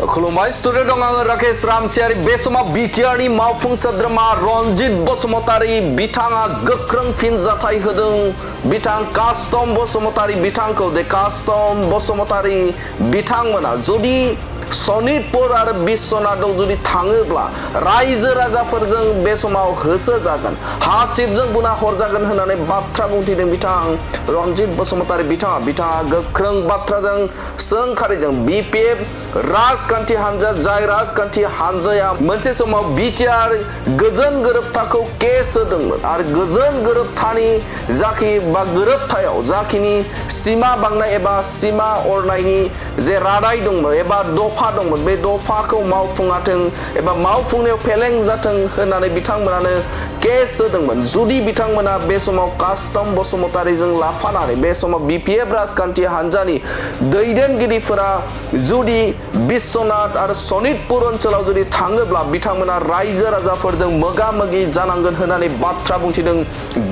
खुलुमबाय स्टुडिअ दं आङो राकेश रामसियारि बे समाव बिटिआरनि मावफुं सोद्रोमा रनजित बसुमतारी बिथाङा गोख्रों फिनजाथाय होदों। बिथां कास्टम बसुमतारी बिथांखौ कास्टम बसुमतारी बिथांमोना जुदि सनितपुर आरो बिश्वनाथआव जुदि थाङोब्ला रायजो राजाफोरजों बे समाव होसो जागोन, हासिबजों बुना हरजागोन होननानै बाथ्रा बुंथिदों बिथां रनजित बसुमतारी बिथाङा गोख्रों बाथ्राजों सोंखारिजों बिपिएफ राजखान्थि हानजा जाय राजखान्थि हानजाया मोनसे समाव बिटिआर गोजोन गोरोबथाखौ केस होदोंमोन आरो गोजोन गोरोबथानि गोरोबथायाव जाखिनि सिमा बांनाय एबा सिमा अरनायनि जे रादाय दंमोन एबा दफा दंमोन बे दफाखौ मावफुङाथों एबा मावफुंनायाव फेलें जाथों होननानै बिथांमोनानो केस होदोंमोन। जुदि बिथांमोना बे समाव कास्टम बसुमतारीजों लाफानानै बे समाव बिपिएफ राजखान्थि हानजानि दैदेनगिरिफोरा जुदि बिश्वनाथ आरो सनितपुर ओनसोलाव जुदि थाङोब्ला बिथांमोना रायजो राजाफोरजों मोगा मोगि जानांगोन होननानै बाथ्रा बुंथिदों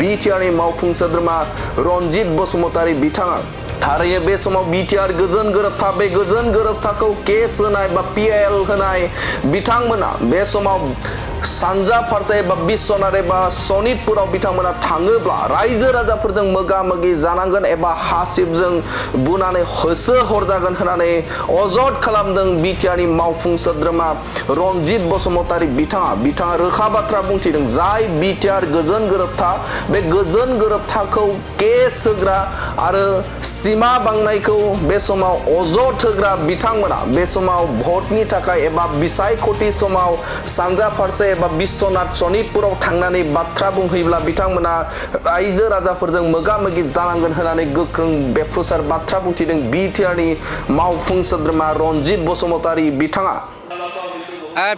बिटिआरनि मावफुं सोद्रोमा रनजित बसुमतारी बिथाङा। थारैनो बे समाव बिटिआर गोजोन गोरोबथा बे गोजोन गोरोबथाखौ केस होनाय बा पिएल होनाय बिथांमोना बे समाव सानजा फारसे एबा बिश्वनाथ एबा सनितपुराव बिथांमोना थाङोब्ला रायजो राजाफोरजों मोगा मोगि जानांगोन एबा हासिबजों बुनानै होसो हरजागोन होननानै अजद खालामदों बिटिआरनि मावफुं सोद्रोमा रनजित बसुमतारी बिथाङा रोखा बाथ्रा बुंथिदों। जाय बिटिआर गोजोन गोरोबथा बे गोजोन गोरोबथाखौ केस होग्रा आरो सिमा बांनायखौ बे समाव अजद होग्रा बिथांमोना बे समाव भटनि थाखाय एबा बिसायख'थि समाव सानजा फारसे एबा बिश्वनाथ सनितपुराव थांनानै बाथ्रा बुंहैब्ला बिथांमोना रायजो राजाफोरजों मोगा मोगि जानांगोन होननानै गोख्रों बेफ्रुसार बाथ्रा बुंथिदों बिटिआरनि मावफुं सोद्रोमा रनजित बसुमतारी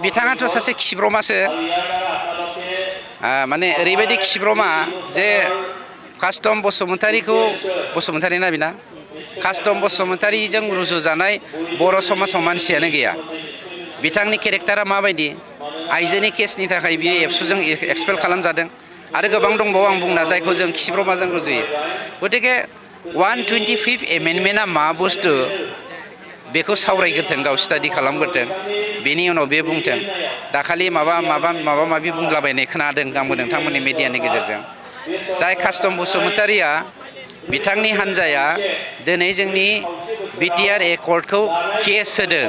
बिथाङाथ' सासे खिब्रमासो माने ओरैबायदि खिब्रमा जे कास्टम बसुमतारी ना बिना कास्टम बसुमतारीजों रुजुजानाय बर' समाजाव मानसियानो गैया। बिथांनि केरेक्टारा माबायदि आइजोनि केसनि थाखाय बियो एबसुजों एक्सपेल खालामजादों आरो गोबां दंबावो आं बुंना जायखौ जों खिब्रमाजों रुजुयो। गतिके 125 एमेन्डमेन्टआ मा बुस्थु बेखौ सावरायग्रोथों, गाव स्टाडि खालामग्रोथों, बेनि उनाव बे बुंथों। दाखालि माबा माबि बुंलाबायनाय खोनादों आंबो नोंथांमोननि मिडियानि गेजेरजों। जाय कास्टम बसुमतारीया बिथांनि हान्जाया दिनै जोंनि बिटिआर एकर्डखौ केस होदों,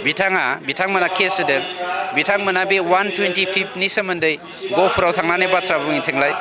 बिथांमोना केस होदों, बिथांमोना बे 125नि सोमोन्दै गहपुराव थांनानै बाथ्रा बुंहैथोंलाय।